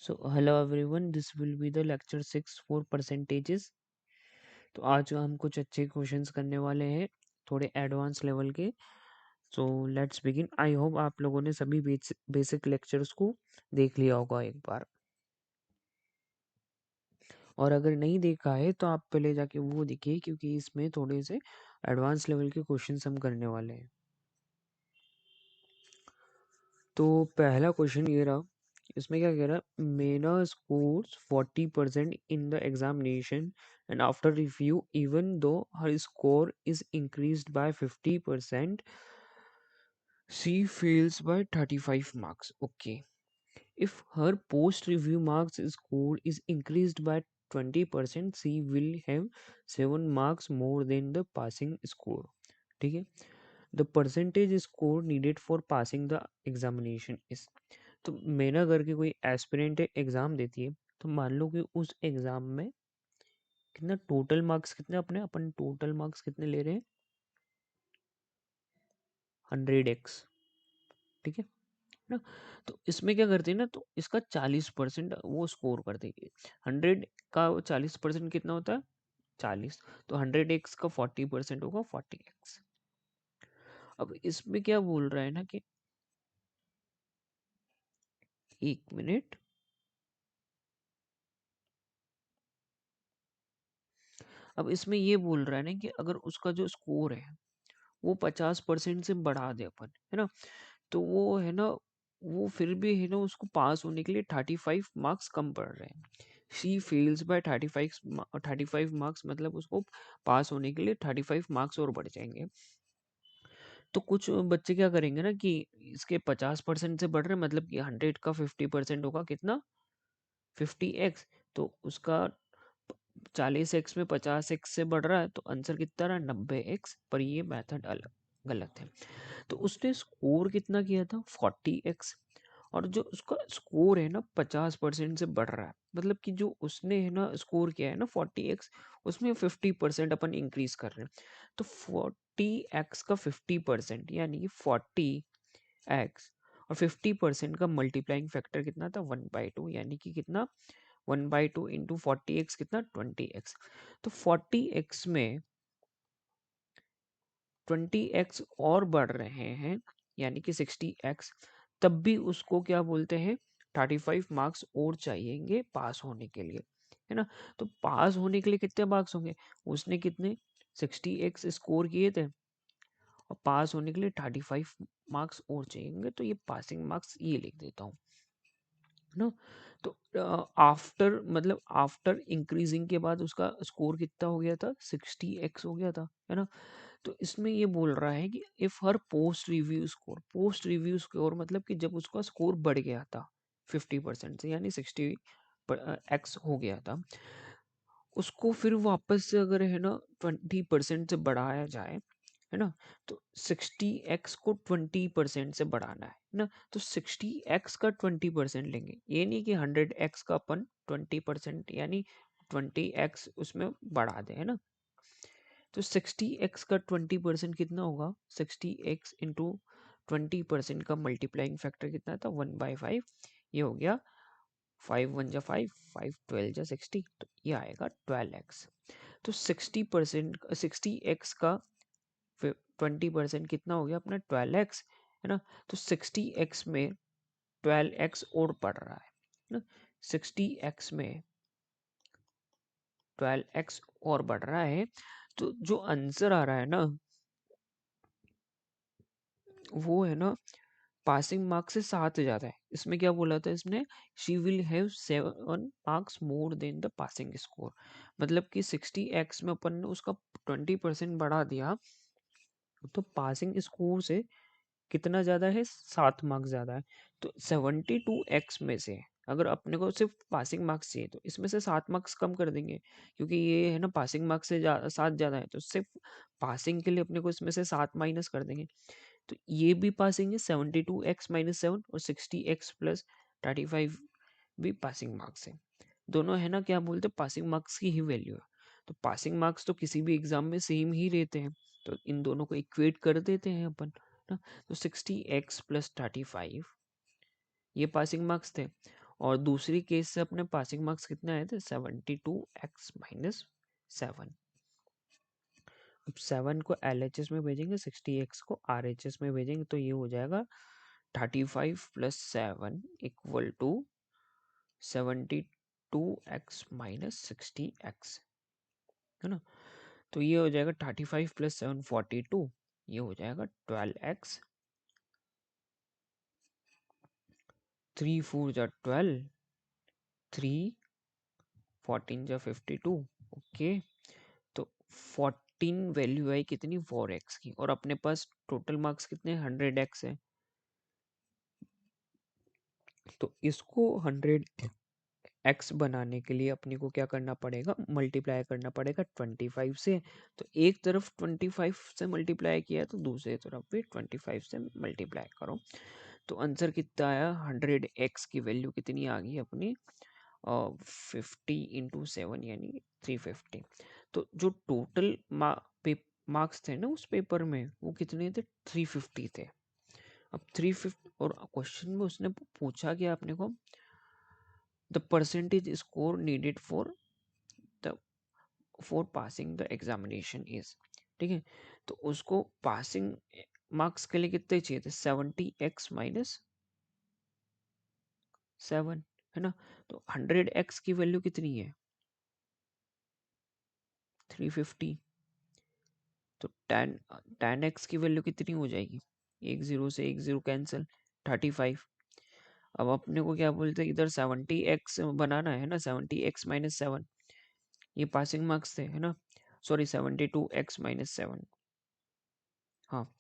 So hello everyone, this will be the lecture 6 for percentages. तो आज हम कुछ अच्छे क्वेश्चंस करने वाले हैं, थोड़े एडवांस लेवल के. So let's begin. I hope आप लोगों ने सभी बेसिक लेक्चर्स को देख लिया होगा एक बार, और अगर नहीं देखा है तो आप पहले जाके वो देखिए, क्योंकि इसमें थोड़े से एडवांस लेवल के क्वेश्चंस हम करने वाले हैं. तो पहला क्वेश्चन ये रहा. इसमें क्या कह रहा है? मेना scores 40% in the examination, and after review, even though her score is increased by 50%, she fails by 35 marks. Okay. If her post review marks score is increased by 20%, she will have 7 marks more than the passing score. ठीक है. The percentage score needed for passing the examination is. तो मेरा करके कोई aspirant exam देती है, तो मान लो कि उस एग्जाम में कितना टोटल मार्क्स, कितने अपने अपन टोटल मार्क्स कितने ले रहे हैं? 100x. ठीक है ना. तो इसमें क्या करते हैं ना, तो इसका 40% वो स्कोर कर देगी. 100 का 40% कितना होता है? 40. तो 100x का 40% होगा 40x. अब इसमें क्या बोल रहा है ना कि एक मिनट. अब इसमें ये बोल रहा है ना कि अगर उसका जो स्कोर है वो 50% से बढ़ा दे अपन, है ना, तो वो है ना, वो फिर भी है ना, उसको पास होने के लिए 35 मार्क्स कम पड़ रहे हैं. शी फेल्स बाय 35 मार्क्स, मतलब उसको पास होने के लिए 35 मार्क्स और बढ़ जाएंगे. तो कुछ बच्चे क्या करेंगे ना कि इसके 50% से बढ़ रहे हैं, मतलब कि 100 का 50% होगा कितना? 50x. तो उसका 40x में 50x से बढ़ रहा है, तो आंसर कितना रहा? 90x. पर ये मेथड अलग गलत है. तो उसने स्कोर कितना किया था? 40x. और जो उसका स्कोर है ना 50% से बढ़ रहा है, मतलब कि जो उसने है ना स्कोर किया है ना 40x, उसमें 50% अपन इंक्रीज कर रहे हैं. तो 40x का 50% यानी कि 40x, और 50% का मल्टीप्लाइंग फैक्टर कितना था? 1/2. यानी कि कितना? 1/2 इंटू 40x कितना? 20x. तो 40x में 20x और बढ़ रहे हैं, यानी कि 60x. तब भी उसको क्या बोलते हैं? 35 मार्क्स और चाहिएंगे पास होने के लिए, है ना. तो पास होने के लिए कितने मार्क्स होंगे? उसने कितने 60x स्कोर किए थे, और पास होने के लिए 35 मार्क्स और चाहिएंगे. तो ये पासिंग मार्क्स ये लिख देता हूँ ना. तो आफ्टर, मतलब आफ्टर इंक्रीजिंग के बाद उसका स्कोर कितना हो गया था? 60x हो गया था, है ना. तो इसमें ये बोल रहा है कि if her post review score मतलब कि जब उसका स्कोर बढ़ गया था 50% से, यानी 60x हो गया था, उसको फिर वापस से अगर है ना 20% से बढ़ाया जाए, है ना, तो 60x को 20% से बढ़ाना है ना. तो 60x का 20% लेंगे, ये नहीं कि 100x का अपन 20% यानी 20x उसमें बढ़ा दे, है ना. तो 60x का 20% कितना होगा? 60x इंटू 20% का मल्टीप्लाइंग फैक्टर कितना था? 1/5. ये हो गया 5 1 जा 5, 5 12 जा 60. तो ये आएगा 12x. तो 60%, 60x का 20% कितना हो गया अपना? 12x, है ना. तो 60x में 12x और बढ़ रहा है ना. 60x में 12x और बढ़ रहा है. तो जो आंसर आ रहा है ना, वो है ना पासिंग मार्क्स से 7 ज्यादा है. इसमें क्या बोला था इसने? She will have 7 marks more than the passing score. मतलब कि 60x में अपन ने उसका 20% बढ़ा दिया, तो पासिंग स्कोर से कितना ज्यादा है? 7 मार्क्स ज्यादा है. तो 72x में से अगर अपने को सिर्फ पासिंग मार्क्स चाहिए, तो इसमें से 7 मार्क्स कम कर देंगे, क्योंकि ये है ना पासिंग मार्क्स से 7 ज्यादा है, तो सिर्फ पासिंग के लिए अपने को इसमें से 7 माइनस कर देंगे. तो ये भी पासिंग है, 72x-7, और 60x+35 भी पासिंग मार्क्स है. दोनों है ना क्या बोलते हैं? पासिंग मार्क्स की ही वैल्यू है. तो पासिंग मार्क्स तो किसी भी एग्जाम में सेम ही रहते हैं, तो इन दोनों को इक्वेट कर देते हैं अपन ना. तो 60x+35 ये पासिंग मार्क्स थे, और दूसरी केस से अपने पासिंग मार्क्स कितने आए थे 72x-7। अब 7 को LHS में भेजेंगे, 60x को RHS में भेजेंगे, तो ये हो जाएगा 35 + 7 = 72x-60x, है ना। तो ये हो जाएगा 35 + 7 42, ये हो जाएगा 12x, 3 4 जा 12, 3 14 जा 52। ओके, तो 14 वैल्यू आई कितनी 4x की, और अपने पास टोटल मार्क्स कितने 100x है, तो इसको 100x बनाने के लिए अपने को क्या करना पड़ेगा, मल्टीप्लाई करना पड़ेगा 25 से। तो एक तरफ 25 से मल्टीप्लाई किया तो दूसरी तरफ भी 25 से मल्टीप्लाई करो, तो आंसर कितना आया 100x की वैल्यू कितनी आ गई अपनी 50 × 7 यानी 350। तो जो टोटल मार्क्स थे ना उस पेपर में वो कितने थे 350 थे। अब 350 और क्वेश्चन में उसने पूछा कि आपने को the percentage score needed the for passing the examination is, ठीक है। तो उसको पासिंग मार्क्स के लिए कितने चाहिए थे 70x-7, है ना। तो 100x की वैल्यू कितनी है 350, तो 10x की वैल्यू कितनी हो जाएगी, एक जीरो से एक जीरो कैंसिल 35। अब अपने को क्या बोलते हैं इधर 70x बनाना है ना, 70x-7, ये पासिंग मार्क्स थे, है ना, सॉरी 72x-7। हाँ,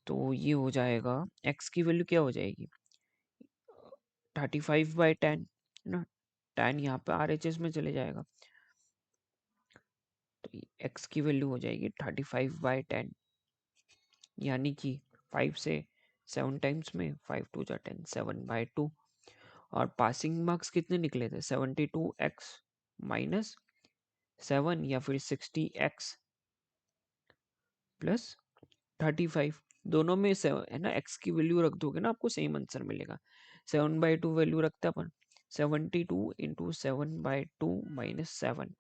तो ये हो जाएगा x की वैल्यू क्या हो जाएगी 35/10, है ना, 10 यहाँ पे RHS में चले जाएगा, तो x की वैल्यू हो जाएगी 35/10, यानी कि 5 से 7 टाइम्स में 5 2 जा 10, 7/2। और पासिंग मार्क्स कितने निकले थे 72x-7 या फिर 60x + 35, दोनों में से है ना x की वैल्यू रख दोगे ना आपको सेम आंसर मिलेगा। 7/2 वैल्यू रखते अपन, 72 × 7/2 - 7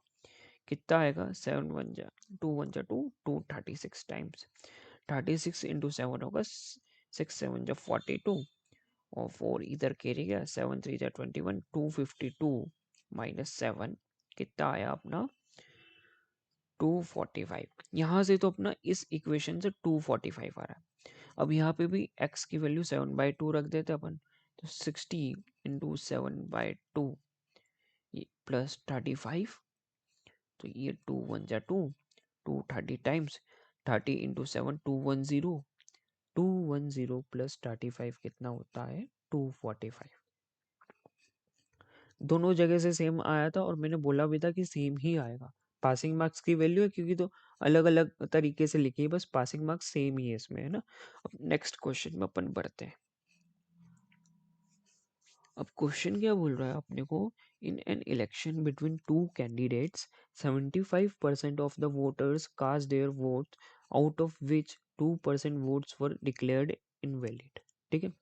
कितना आएगा 7 1 जा 2 1 जा 2 236 टाइम्स, 36 × 7 होगा 6 7 जा 42, और 4 इधर कैरी गया 7 3 जा 21, 252 - 7 कितना आया अपना 245। यहाँ से तो अपना इस इक्वेशन से 245 आ रहा है। अब यहाँ पे भी x की वैल्यू 7/2 रख देते अपन, तो 60 × 7/2 प्लस 35, तो ये 2 1 जा 2 230 टाइम्स, 30 × 7 210, 210 प्लस 35 कितना होता है 245। दोनों जगह से सेम आया था और मैंने बोला भी था कि सेम ही आएगा, पासिंग मार्क्स की वैल्यू है क्योंकि तो अलग अलग तरीके से लिखी है, बस पासिंग मार्क्स सेम ही है इसमें, है ना। अब नेक्स्ट क्वेश्चन में अपन बढ़ते हैं। अब क्वेश्चन क्या बोल रहा है अपने को, in an election between two candidates 75% of the voters cast their vote, out of which 2% votes were declared invalid, ठीक है।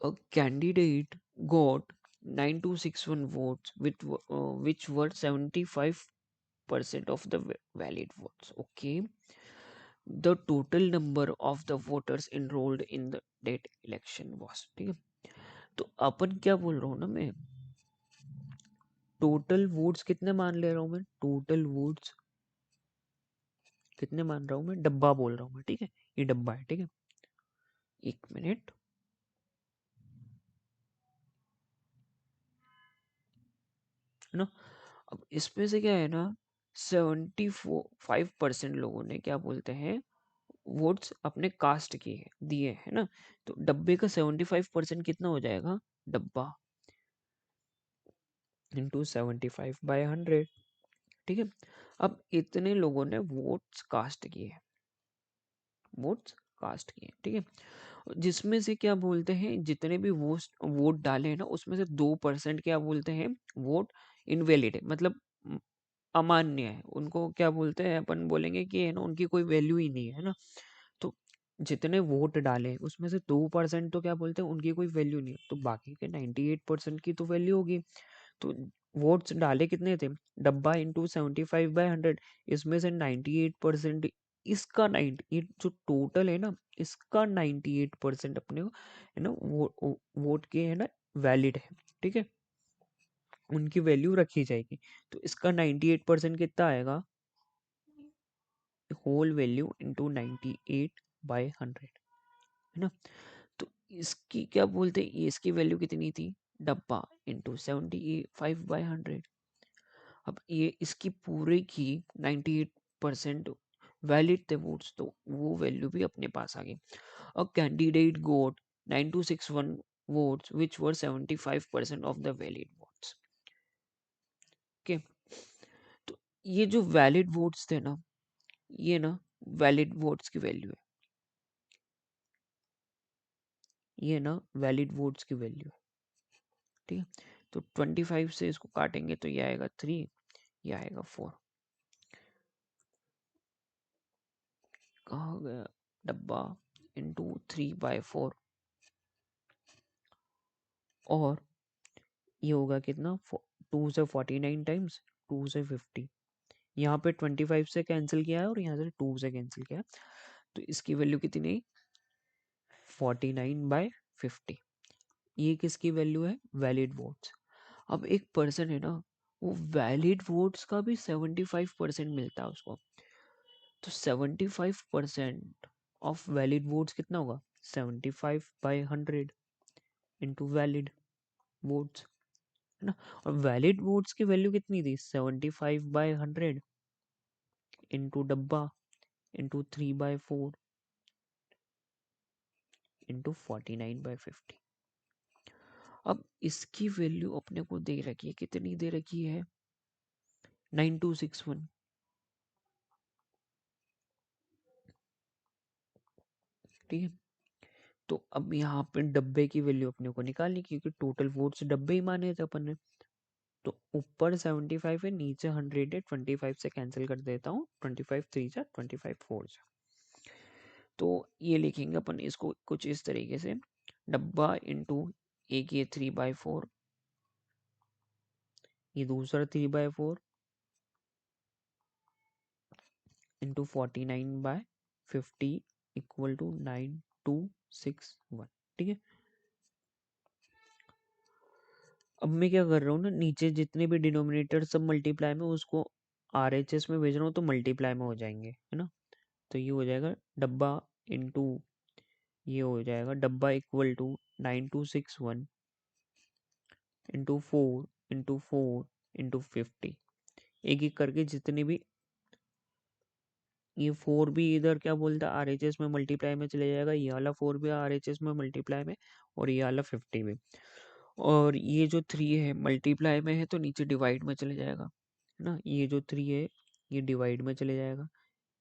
A candidate got 9261 votes which were 75% of the valid votes. Okay, the total number of the voters enrolled in the that election was, ठीक है। तो अपन क्या बोल रहा हूँ ना मैं, टोटल वोट्स कितने मान ले रहा हूँ मैं, टोटल वोट्स कितने मान रहा हूँ मैं, डब्बा बोल रहा हूँ मैं, ठीक है, ये डब्बा है, ठीक है। एक मिनट, है ना। अब इसमें से क्या है ना 75% लोगों ने क्या बोलते हैं वोट्स अपने कास्ट की है दिए, है ना। तो डब्बे का 75% कितना हो जाएगा, डब्बा इंटू 75/100, ठीक है। अब इतने लोगों ने वोट्स कास्ट किए, वोट्स कास्ट किए, ठीक है। जिसमें से क्या बोलते हैं जितने भी वोट डाले हैं ना उसमें से 2% क्या बोलते हैं वोट इनवैलिड है, मतलब अमान्य है, उनको क्या बोलते हैं अपन बोलेंगे कि है ना उनकी कोई वैल्यू ही नहीं है ना। तो जितने वोट डाले उसमें से 2% तो क्या बोलते हैं उनकी कोई वैल्यू नहीं है, तो बाकी के 98% की तो वैल्यू होगी। तो वोट्स डाले कितने थे, डब्बा इंटू 75/100, इसमें से 98% इसका 98 जो टोटल है ना, इसका 98% अपने को है ना वोट के है ना वैलिड है, ठीक है, उनकी वैल्यू रखी जाएगी। तो इसका 98% कितना आएगा, होल वैल्यू इंटू 98/100, है ना। तो इसकी क्या बोलते हैं, इसकी वैल्यू कितनी थी, डब्बा इंटू 75/100। अब ये इसकी पूरे की 98% वैलिड थे वोट्स, तो वो वैल्यू भी अपने पास आ गई। A candidate got 9261 votes which were 75% of the valid votes। Okay, तो ये जो वैलिड वोट्स थे ना, ये ना वैलिड वोट्स की वैल्यू है, ये ना वैलिड वोट्स की वैल्यू है, ठीक है। तो 25 से इसको काटेंगे तो ये आएगा 3, ये आएगा 4। कहा गया, डब्बा इंटू 3/4, और ये होगा कितना, 2 से 49 टाइम्स 2 से 50, यहाँ पे 25 से कैंसिल किया है और यहाँ से 2 से कैंसिल किया है, तो इसकी वैल्यू कितनी, 49/50। ये किसकी वैल्यू है, वैलिड वोट्स। अब एक पर्सन है ना, वो वैलिड वोट्स का भी 75% मिलता है उसको, तो 75% ऑफ वैलिड वोट्स कितना होगा, 75/100 इंटू वैलिड वोट्स, है ना। और वैलिड वोट्स की वैल्यू कितनी थी, 75/100 इंटू डब्बा इंटू 3/4 इंटू 49/50। अब इसकी वैल्यू अपने को दे रखी है, कितनी दे रखी है, 9261, ठीक है। तो अब यहाँ पे डब्बे की वैल्यू अपने को निकालनी, क्योंकि टोटल वोट्स डब्बे ही माने थे अपन ने। तो ऊपर 75 है, नीचे 100 है, 25 से कैंसिल कर देता हूँ, 25 3 जा 25 4 जा। तो ये लिखेंगे अपन इसको कुछ इस तरीके से, डब्बा इंटू एक ये 3/4, ये दूसरा 3/4 इंटू 49/50 इक्वल टू 9261, ठीक है। अब मैं क्या कर रहा हूँ ना, नीचे जितने भी डिनोमिनेटर सब मल्टीप्लाई में, उसको RHS में भेज रहा हूँ, तो मल्टीप्लाई में हो जाएंगे, है ना। तो ये हो जाएगा डब्बा इंटू, ये हो जाएगा डब्बा इक्वल टू 9261 इंटू 4 एक एक करके जितने भी, ये 4 भी इधर क्या बोलता है RHS में मल्टीप्लाई में चले जाएगा, ये वाला 4 भी RHS में मल्टीप्लाई में, और ये वाला 50 भी। और ये जो 3 है मल्टीप्लाई में है, तो नीचे डिवाइड में चले जाएगा, है ना। ये जो 3 है ये डिवाइड में चले जाएगा,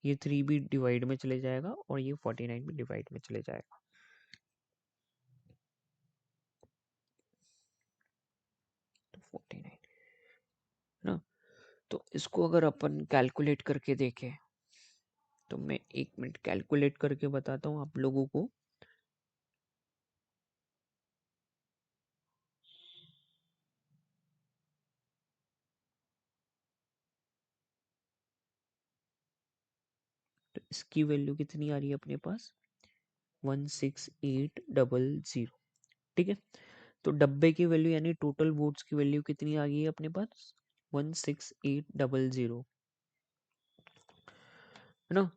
ये 3 भी डिवाइड में चले जाएगा, और ये 49 भी डिवाइड में चले जाएगा। तो 49, है ना। तो इसको अगर अपन कैलकुलेट करके देखें, तो मैं 1 मिनट कैलकुलेट करके बताता हूँ आप लोगों को। तो इसकी वैल्यू कितनी आ रही है अपने पास, 16800, ठीक है। तो डब्बे की वैल्यू यानी टोटल वोट्स की वैल्यू कितनी आ गई है अपने पास, 16800, है ना।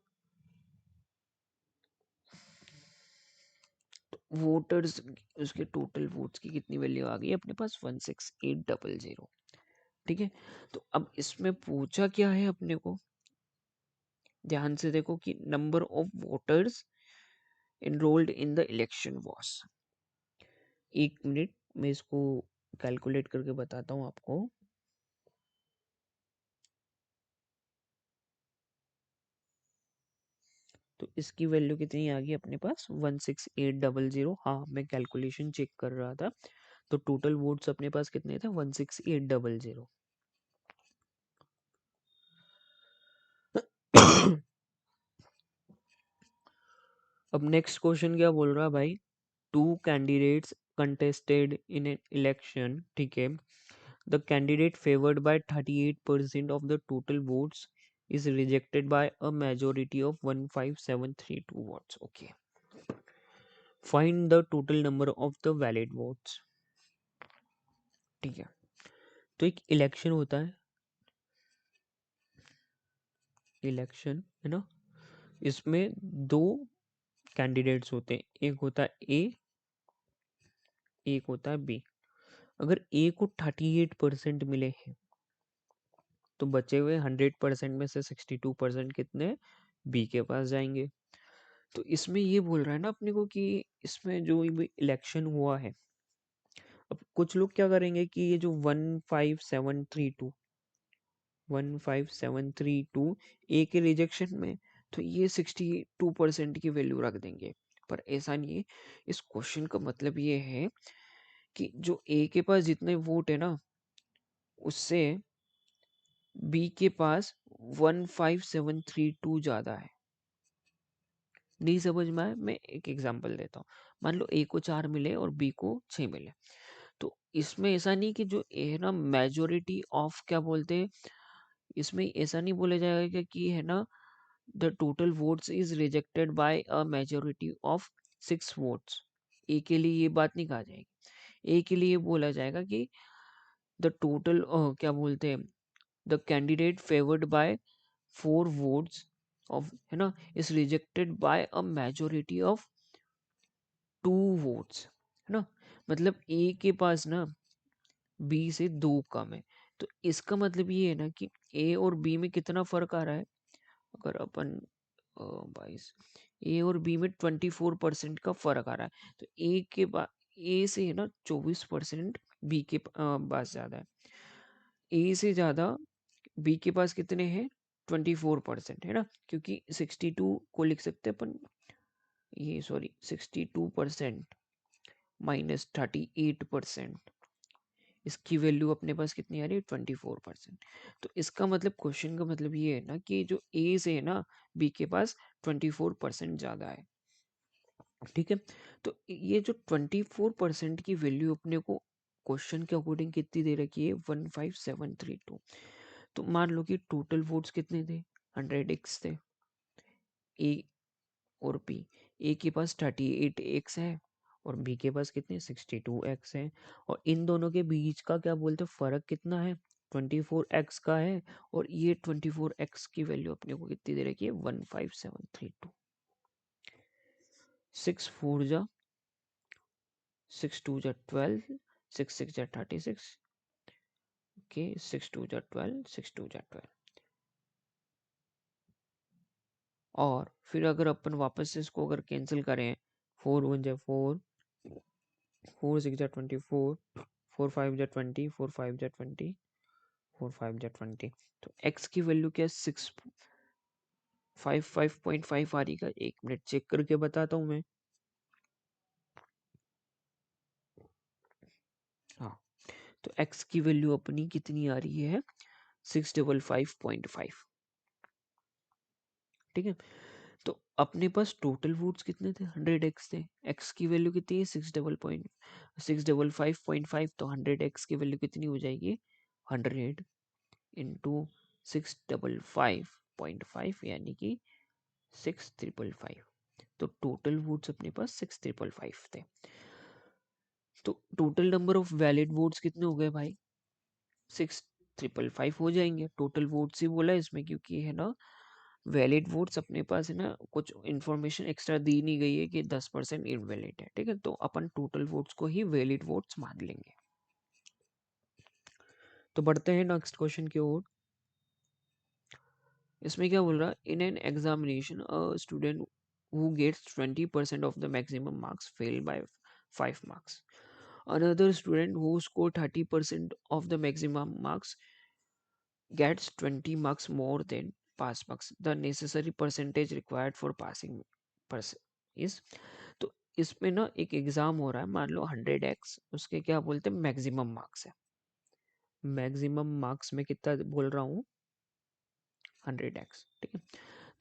वोटर्स, उसके टोटल वोट्स की कितनी वैल्यू आ गई अपने पास, 16800, ठीक है। तो अब इसमें पूछा क्या है अपने को, ध्यान से देखो कि number of voters enrolled in the election was। 1 minute मैं इसको कैलकुलेट करके बताता हूँ आपको। तो इसकी वैल्यू कितनी आ गई अपने पास, 16800। हाँ मैं कैलकुलेशन चेक कर रहा था, तो टोटल वोट्स अपने पास कितने थे, 16800। अब नेक्स्ट क्वेश्चन क्या बोल रहा है भाई, two candidates contested in an election, ठीक है, the candidate favoured by 38% of the total votes is rejected by a majority of 15732 votes. Okay. Find the total number of the valid votes. ठीक है, तो एक इलेक्शन होता है, election है ना, इसमें दो कैंडिडेट्स होते हैं, एक होता है ए, एक होता है बी। अगर ए को 38% मिले हैं तो बचे हुए 100% में से 62% कितने बी के पास जाएंगे। तो इसमें ये बोल रहा है ना अपने को कि इसमें जो इलेक्शन हुआ है, अब कुछ लोग क्या करेंगे कि ये जो 15732 ए के रिजेक्शन में, तो ये 62% की वैल्यू रख देंगे। पर ऐसा नहीं है, इस क्वेश्चन का मतलब ये है कि जो ए के पास जितने वोट है ना, उससे बी के पास 15732 ज्यादा है। नहीं समझ में आया, मैं एक एग्जांपल देता हूँ। मान लो ए को 4 मिले और बी को 6 मिले, तो इसमें ऐसा नहीं कि जो ए है ना मेजोरिटी ऑफ क्या बोलते हैं, इसमें ऐसा नहीं बोला जाएगा कि है ना the total votes is rejected by a majority of 6 votes. A के लिए ये बात नहीं कहा जाएगी, ए के लिए बोला जाएगा कि द टोटल क्या बोलते हैं, the candidate favoured by 4 votes of है ना is rejected by a majority of 2 votes, है ना। मतलब ए के पास ना बी से 2 कम है, तो इसका मतलब ये है ना कि ए और बी में कितना फर्क आ रहा है। अगर अपन 22, ए और बी में 24% का फर्क आ रहा है, तो ए के पास, ए से है ना 24% बी के पास ज्यादा है, ए से ज्यादा बी के पास कितने हैं 24%, है ना, क्योंकि 62 को लिख सकते हैं अपन, ये सॉरी 62% माइनस 38%, इसकी वैल्यू अपने पास कितनी आ रही है 24%। तो इसका मतलब क्वेश्चन का मतलब ये है ना कि जो ए से है ना बी के पास 24% ज्यादा है, ठीक है। तो ये जो 24% की वैल्यू अपने को क्वेश्चन के अकॉर्डिंग कितनी दे रखी है 15732। तो मान लो कि टोटल वोट्स कितने थे 100x थे, ए और बी, ए के पास 38x है और बी के पास कितने 62x है, और इन दोनों के बीच का क्या बोलते हैं फर्क कितना है 24x का है, और ये 24x की वैल्यू अपने को कितनी दे रखी है 15732। 6 4 जा 6 2 जा 12, 6 6 जा 36, ओके 6 2 जा 12, 6 2 जा 12। और फिर अगर अपन वापस से इसको अगर कैंसिल करें, 4 1 जा 4, 4 6 जा 24, 4 5 जा 20, 4 5 जा 20, 4 5 जा 20। तो x की वैल्यू क्या है 655.5 आ रही का, 1 मिनट चेक करके बताता हूँ मैं। हाँ, तो x की वैल्यू अपनी कितनी आ रही है 655.5, ठीक है। तो अपने पास टोटल वोट्स कितने थे 100x थे, x की वैल्यू कितनी है 655.5, तो 100x की वैल्यू कितनी हो जाएगी 100 इंटू 655.5 यानी कि 6555। तो टोटल वोट्स अपने पास 6555 थे। तो total number of valid votes कितने हो गए भाई 6555 हो जाएंगे। टोटल वोट्स ही बोला है इसमें, क्योंकि है ना वैलिड वोट्स अपने पास है ना कुछ इंफॉर्मेशन एक्स्ट्रा दी नहीं गई है कि 10% इनवैलिड है, ठीक है, तो अपन टोटल वोट्स को ही वैलिड वोट्स मान लेंगे। तो बढ़ते हैं नेक्स्ट क्वेश्चन की ओर। इसमें क्या बोल रहा है, in an examination a student who gets 20% of the maximum marks fail by 5 marks, another student who scored 30% of the maximum marks gets 20 marks more than pass marks. The necessary percentage required for passing is, तो इसमें ना एक exam हो रहा है, मान लो 100x, उसके क्या बोलते हैं मैक्सिमम मार्क्स है, मैक्सिमम मार्क्स में कितना बोल रहा हूँ 100x, ठीक है।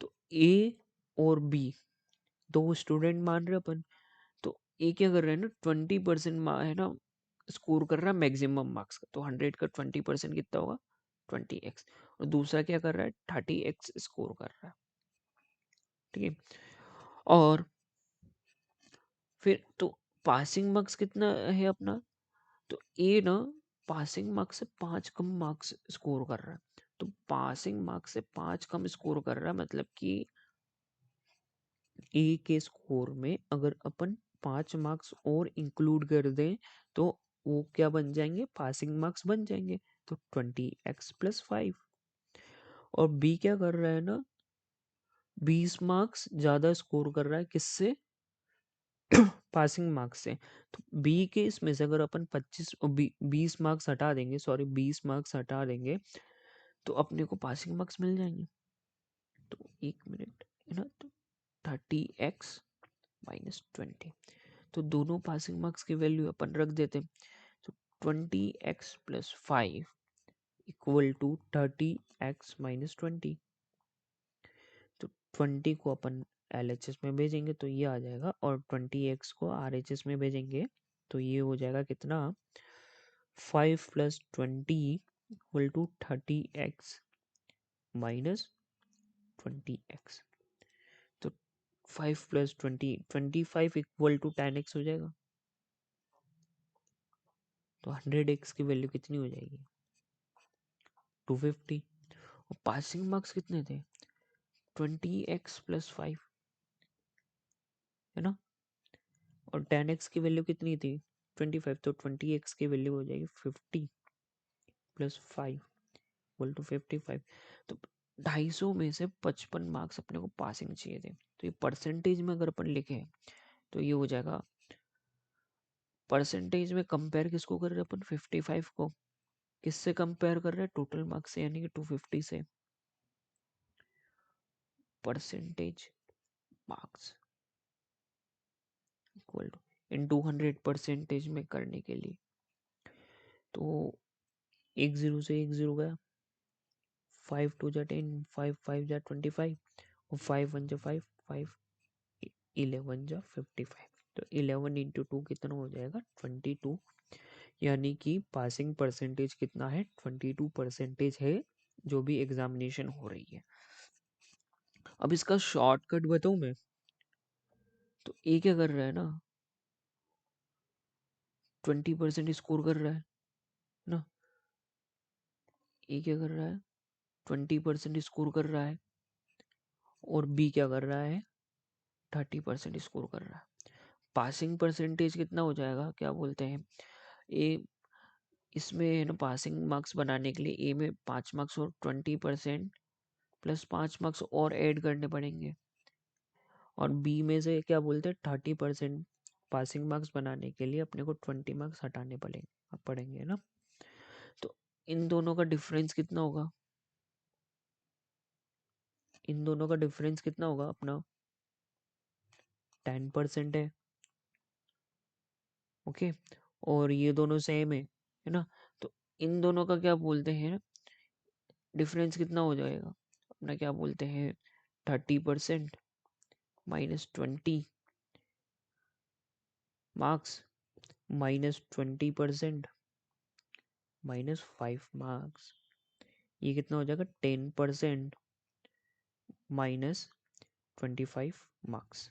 तो ए और बी दो स्टूडेंट मान रहे अपन, तो ये क्या कर रहे हैं ना, 20% है ना स्कोर कर रहा है मैक्सिमम मार्क्स का, तो 100 का 20% कितना होगा, 20x। और दूसरा क्या कर रहा है, 30x स्कोर कर रहा है, ठीक है। और फिर तो पासिंग मार्क्स कितना है अपना, तो ए ना पासिंग मार्क्स से 5 कम मार्क्स स्कोर कर रहा है। तो पासिंग मार्क्स से 5 कम स्कोर कर रहा है, मतलब कि ए के स्कोर में अगर अपन 5 मार्क्स और इंक्लूड कर दें तो वो क्या बन जाएंगे, पासिंग मार्क्स बन जाएंगे। तो 20x+5। और बी क्या कर रहा है ना, 20 मार्क्स ज्यादा स्कोर कर रहा है, किससे, पासिंग मार्क्स से। तो बी के इसमें से अगर अपन 20 मार्क्स हटा देंगे, सॉरी 20 मार्क्स हटा देंगे, तो अपने को पासिंग मार्क्स मिल जाएंगे। तो एक मिनट है ना, तो 30x-20, तो दोनों पासिंग मार्क्स की वैल्यू अपन रख देते हैं। तो 20x+5 इक्वल टू 30x-20। तो 20 को अपन LHS में भेजेंगे तो ये आ जाएगा, और 20x को RHS में भेजेंगे तो ये हो जाएगा कितना, 5+20 इक्वल टू 30x-20x। तो 5+20 25 इक्वल टू 10x हो जाएगा। तो 100x की वैल्यू कितनी हो जाएगी, 250। और पासिंग मार्क्स कितने थे, 20x+5 है ना, और 10x की वैल्यू कितनी थी, 25। तो 20x की वैल्यू हो जाएगी 50+5 इक्वल टू 55। तो 250 में से 55 मार्क्स अपने को पासिंग चाहिए थे। तो ये परसेंटेज में अगर अपन लिखे तो ये हो जाएगा, परसेंटेज में कंपेयर किसको कर रहे हैं अपन, 55 को किससे कंपेयर कर रहे हैं, टोटल मार्क्स से, यानी कि 250 से। Percentage marks equal to into 100 percentage में करने के लिए, तो एक जीरो से एक जीरो गया, 5 2 जा 10, 5 5 जा 25, और 5 1 जा 5, 5 11 जा 55। तो 11 × 2 कितना हो जाएगा, 22। यानी कि पासिंग परसेंटेज कितना है, 22% है, जो भी एग्जामिनेशन हो रही है। अब इसका शॉर्टकट बताऊं मैं, तो ए क्या कर रहा है ना, 20% स्कोर कर रहा है ना, ए क्या कर रहा है, 20% स्कोर कर रहा है, और बी क्या कर रहा है, 30% स्कोर कर रहा है। पासिंग परसेंटेज कितना हो जाएगा, क्या बोलते हैं, ए इसमें है ना, पासिंग मार्क्स बनाने के लिए ए में 5 मार्क्स और 20% प्लस 5 मार्क्स और ऐड करने पड़ेंगे, और बी में से क्या बोलते हैं, 30% पासिंग मार्क्स बनाने के लिए अपने को 20 मार्क्स हटाने पड़ेंगे ना। तो इन दोनों का डिफरेंस कितना होगा, इन दोनों का डिफरेंस कितना होगा अपना, 10% है, ओके। और ये दोनों सेम है ना, तो इन दोनों का क्या बोलते हैं, डिफरेंस कितना हो जाएगा अपना, क्या बोलते हैं, 30% -20 मार्क्स, -20% -5 मार्क्स, ये कितना हो जाएगा, 10% -25 मार्क्स।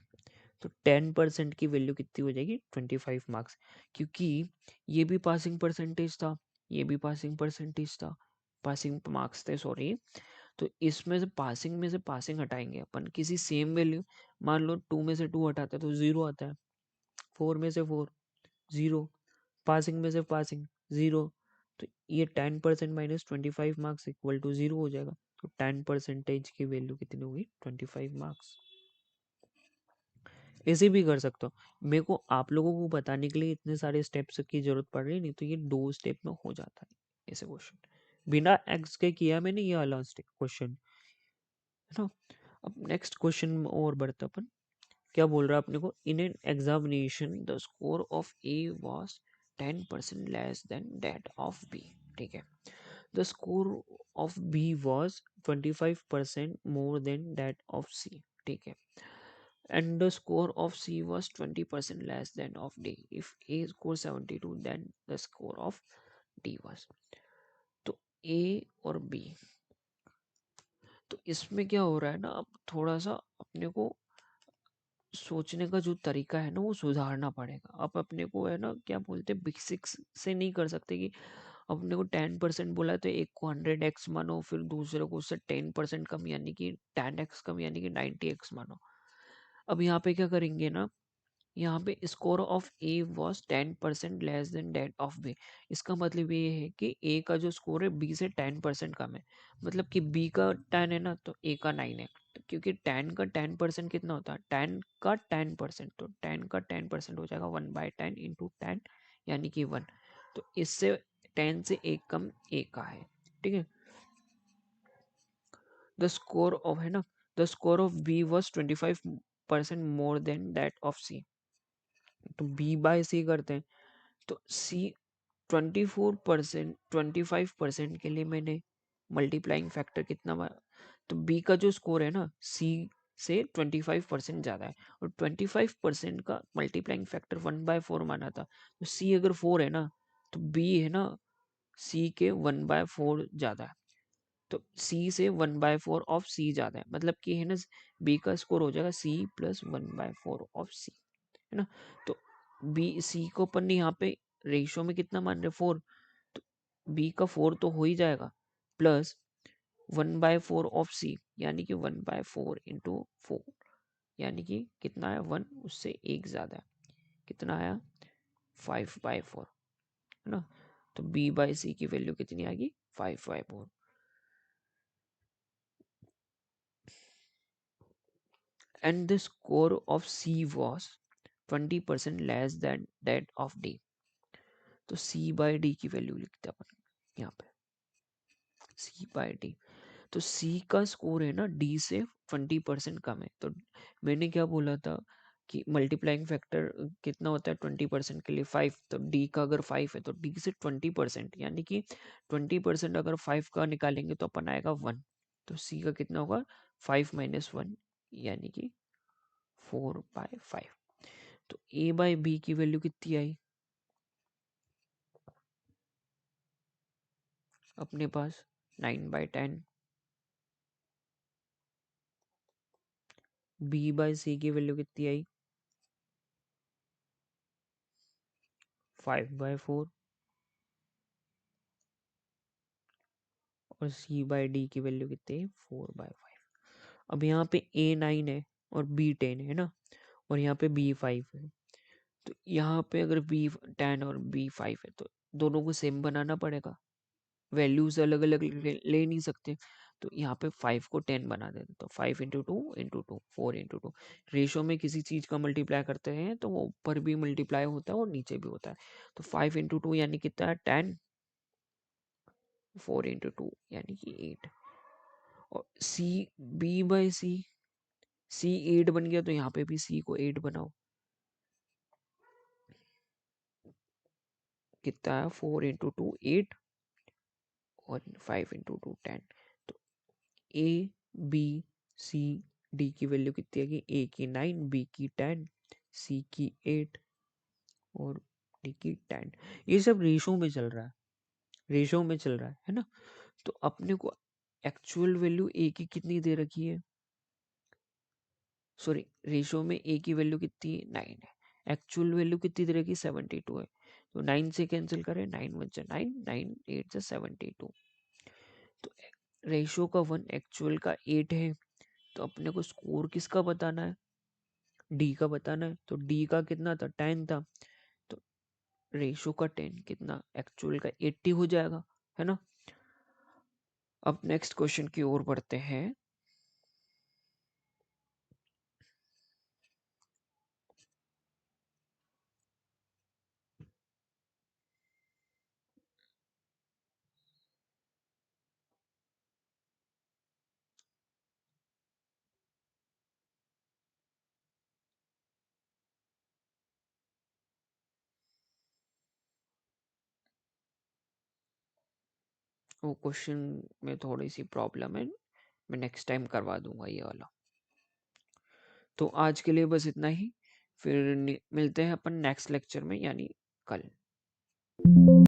तो 10% की वैल्यू कितनी हो जाएगी, 25 मार्क्स। क्योंकि ये भी पासिंग परसेंटेज था, ये भी पासिंग परसेंटेज था, पासिंग मार्क्स थे, सॉरी। तो इसमें से पासिंग हटाएंगे अपन, किसी सेम वैल्यू, मान लो 2 में से 2 हटाते हैं तो 0 आता है, 4 में से 4 0, पासिंग में से पासिंग 0। तो ये 10% -25 मार्क्स इक्वल टू 0 हो जाएगा। तो 10% की वैल्यू कितनी होगी, 25 मार्क्स। ऐसे भी कर सकता हूँ, मेरे को आप लोगों को बताने के लिए इतने सारे स्टेप्स की जरूरत पड़ रही, नहीं तो ये 2 स्टेप में हो जाता है ऐसे क्वेश्चन, बिना एक्स के किया मैंने ये वाला क्वेश्चन, है ना। अब नेक्स्ट क्वेश्चन और बढ़ते अपन, क्या बोल रहा है अपने को, in an examination the score of A was 10% less than that of B, ठीक है। The score of B was 25% more than that of C, ठीक है। and the score of C was 20% less than of D. If A scored 72, then the score of D was. तो A और B, तो इसमें क्या हो रहा है ना, अब थोड़ा सा अपने को सोचने का जो तरीका है ना वो सुधारना पड़ेगा। अब अपने को है ना क्या बोलते हैं, बेसिक्स से नहीं कर सकते कि अपने को 10% बोला है तो एक को 100x मानो, फिर दूसरे को उससे 10% कम यानी कि 10x कम यानी कि 90x मानो। अब यहाँ पे क्या करेंगे ना, यहाँ पे score of A was 10% less than that of B. इसका मतलब ये है कि ए का जो स्कोर है बी से 10% कम है। मतलब कि बी का 10 है ना तो ए का 9 है। तो क्योंकि 10 का 10% कितना होता है, 10 का 10%, तो 10 का 10% हो जाएगा 1/10 इंटू 10 यानी कि 1। तो इससे 10 से एक कम ए का है। ठीक है। द स्कोर ऑफ है ना, the score of B was 25% more than that of C. तो बी बाय सी करते हैं, तो सी 24%, 25% के लिए मैंने मल्टीप्लाइंग फैक्टर कितना मारा, तो बी का जो स्कोर है ना सी से 25% ज़्यादा है, और 25% का मल्टीप्लाइंग फैक्टर 1/4 माना था। तो सी अगर 4 है ना तो बी है ना सी के 1/4 ज़्यादा है। तो सी से 1/4 ऑफ सी ज़्यादा है, मतलब कि है ना बी का स्कोर हो जाएगा सी प्लस 1/4 ऑफ सी, है ना। तो बी सी को अपन ने यहाँ पे रेशियो में कितना मान रहे, 4, तो बी का 4 तो हो ही जाएगा, प्लस 1/4 ऑफ सी यानी कि 1/4 इंटू 4 यानी कि कितना है 1, उससे एक ज़्यादा है, कितना आया 5/4, है ना। तो बी बाई सी की वैल्यू कितनी आएगी 5/4। And the score of C was 20% less than that of D. तो सी बाई डी की वैल्यू लिखते हैं अपन यहाँ पे, सी बाई डी। तो सी का स्कोर है ना डी से 20% कम है। तो मैंने क्या बोला था कि मल्टीप्लाइंग फैक्टर कितना होता है 20% के लिए 5, तो डी का अगर 5 है तो डी से 20% यानी कि 20% अगर 5 का निकालेंगे तो अपन आएगा 1। तो सी का कितना होगा 5 माइनस 1 यानी कि 4/5। तो ए बाई बी की वैल्यू कितनी आई अपने पास 9/10। बी बाई सी की वैल्यू कितनी आई 5/4, और सी बाई डी की वैल्यू कितनी है 4/5। अब यहाँ पे ए 9 है और बी 10 है ना, और यहाँ पे बी 5 है। तो यहाँ पे अगर बी 10 और बी 5 है तो दोनों को सेम बनाना पड़ेगा, वैल्यूज अलग अलग ले नहीं सकते। तो यहाँ पे 5 को 10 बना देते, तो 5 इंटू 2 इंटू 2 4 इंटू 2। रेशो में किसी चीज़ का मल्टीप्लाई करते हैं तो वो ऊपर भी मल्टीप्लाई होता है और नीचे भी होता है। तो 5 इंटू 2 यानी कितना है 10, 4 इंटू 2 यानी कि 8। और सी बी बाई सी, सी 8 बन गया तो यहाँ पे भी सी को 8 बनाओ, कितना है 4 इंटू 2 8 और 5 इंटू 2 10। तो ए बी सी डी की वैल्यू कितनी आएगी, ए की 9, बी की 10, सी की 8 और डी की 10। ये सब रेशो में चल रहा है, रेशो में चल रहा है ना। तो अपने को एक्चुअल वैल्यू ए की कितनी दे रखी है, सॉरी रेशो में ए की वैल्यू कितनी 9 है, एक्चुअल वैल्यू कितनी दे रखी 72 है। तो 9 से कैंसिल करें, 9 1 जा 9, 9 8 जा 72। तो रेशो का 1 एक्चुअल का 8 है। तो अपने को स्कोर किसका बताना है, डी का बताना है। तो डी का कितना था 10 था, तो रेशो का 10 कितना एक्चुअल का 80 हो जाएगा, है ना। अब नेक्स्ट क्वेश्चन की ओर बढ़ते हैं। वो क्वेश्चन में थोड़ी सी प्रॉब्लम है, मैं नेक्स्ट टाइम करवा दूंगा ये वाला। तो आज के लिए बस इतना ही। फिर मिलते हैं अपन नेक्स्ट लेक्चर में, यानी कल।